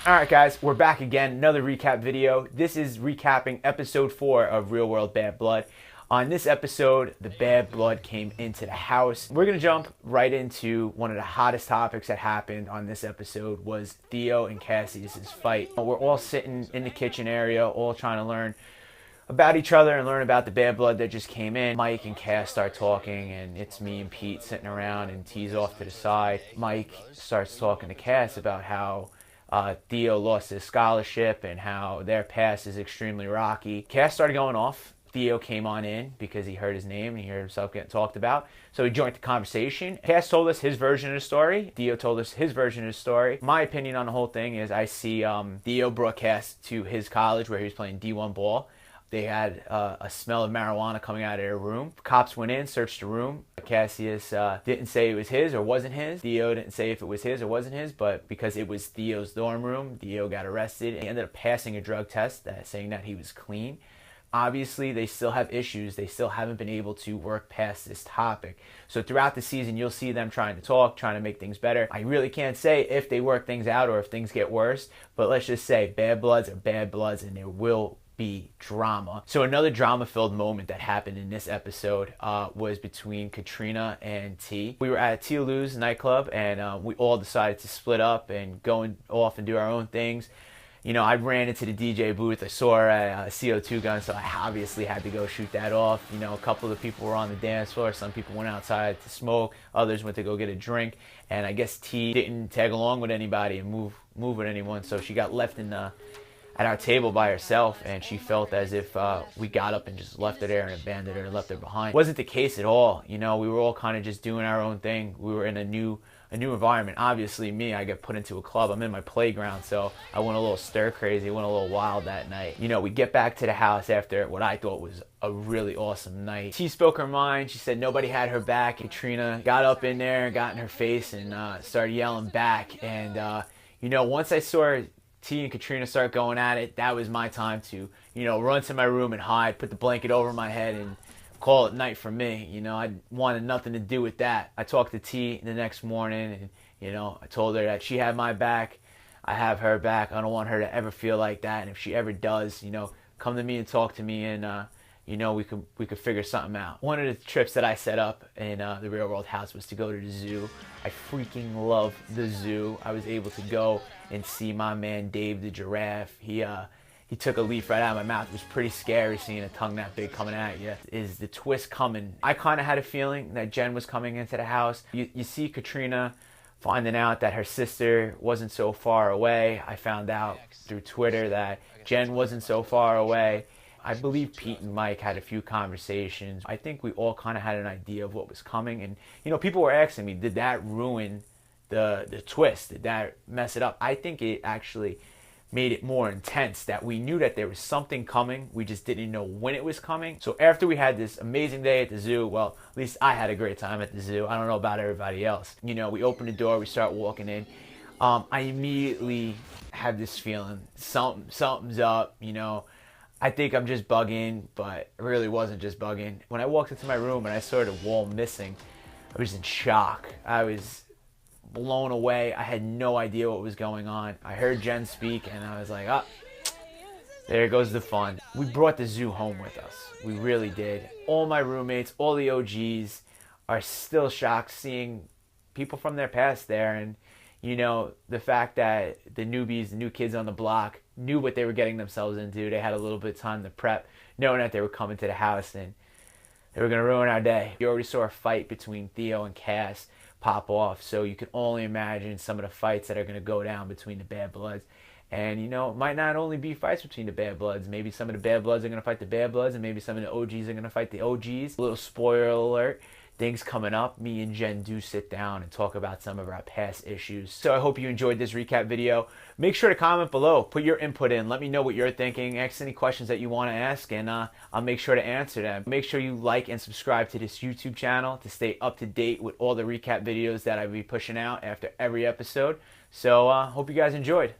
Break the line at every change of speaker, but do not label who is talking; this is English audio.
Alright guys, we're back again, another recap video. This is recapping episode 4 of Real World Bad Blood. On this episode, the bad blood came into the house. We're going to jump right into one of the hottest topics that happened on this episode was Theo and Kassius' fight. We're all sitting in the kitchen area, all trying to learn about each other and learn about the bad blood that just came in. Mike and Cass start talking, and it's me and Pete sitting around, and T's off to the side. Mike starts talking to Cass about how Theo lost his scholarship and how their past is extremely rocky. Cass started going off. Theo came on in because he heard his name and he heard himself getting talked about. So he joined the conversation. Cass told us his version of the story. Theo told us his version of the story. My opinion on the whole thing is I see Theo brought Cass to his college where he was playing D1 ball. They had a smell of marijuana coming out of their room. Cops went in, searched the room. Kassius didn't say it was his or wasn't his. Theo didn't say if it was his or wasn't his, but because it was Theo's dorm room, Theo got arrested. He ended up passing a drug test saying that he was clean. Obviously, they still have issues. They still haven't been able to work past this topic. So throughout the season, you'll see them trying to talk, trying to make things better. I really can't say if they work things out or if things get worse, but let's just say bad bloods are bad bloods, and there will be drama. So another drama-filled moment that happened in this episode was between Katrina and T. We were at T.Lou's nightclub, and we all decided to split up and go off and do our own things. You know, I ran into the DJ booth. I saw a CO2 gun, so I obviously had to go shoot that off. You know, a couple of the people were on the dance floor. Some people went outside to smoke. Others went to go get a drink. And I guess T didn't tag along with anybody and move with anyone, so she got left at our table by herself, and she felt as if we got up and just left her there and abandoned her and left her behind. Wasn't the case at all. You know, we were all kind of just doing our own thing. We were in a new environment. Obviously, me, I get put into a club. I'm in my playground, so I went a little stir crazy, went a little wild that night. You know, we get back to the house after what I thought was a really awesome night. She spoke her mind. She said nobody had her back. Katrina got up in there, got in her face, and started yelling back. And you know, once I saw T and Katrina start going at it, that was my time to, you know, run to my room and hide, put the blanket over my head, and call it night for me. You know, I wanted nothing to do with that. I talked to T the next morning, and, you know, I told her that she had my back. I have her back. I don't want her to ever feel like that. And if she ever does, you know, come to me and talk to me, and, you know, we could figure something out. One of the trips that I set up in the Real World house was to go to the zoo. I freaking love the zoo. I was able to go and see my man Dave the giraffe. He took a leaf right out of my mouth. It was pretty scary seeing a tongue that big coming at you. Is the twist coming? I kind of had a feeling that Jen was coming into the house. You see Katrina finding out that her sister wasn't so far away. I found out through Twitter that Jen wasn't so far away. I believe Pete and Mike had a few conversations. I think we all kind of had an idea of what was coming. And, you know, people were asking me, did that ruin the twist? Did that mess it up? I think it actually made it more intense, that we knew that there was something coming. We just didn't know when it was coming. So after we had this amazing day at the zoo, well, at least I had a great time at the zoo. I don't know about everybody else. You know, we opened the door, we start walking in. I immediately had this feeling, something's up, you know. I think I'm just bugging, but it really wasn't just bugging. When I walked into my room and I saw the wall missing, I was in shock. I was blown away. I had no idea what was going on. I heard Jen speak, and I was like, oh, there goes the fun. We brought the zoo home with us. We really did. All my roommates, all the OGs are still shocked seeing people from their past there. And, you know, the fact that the newbies, the new kids on the block, knew what they were getting themselves into. They had a little bit of time to prep, knowing that they were coming to the house and they were going to ruin our day. You already saw a fight between Theo and Cass pop off, so you can only imagine some of the fights that are going to go down between the bad bloods. And, you know, it might not only be fights between the bad bloods. Maybe some of the bad bloods are going to fight the bad bloods, and maybe some of the OGs are going to fight the OGs. A little spoiler alert. Things coming up, me and Jen do sit down and talk about some of our past issues. So I hope you enjoyed this recap video. Make sure to comment below, put your input in, let me know what you're thinking, ask any questions that you want to ask, and I'll make sure to answer them. Make sure you like and subscribe to this YouTube channel to stay up to date with all the recap videos that I'll be pushing out after every episode. So hope you guys enjoyed.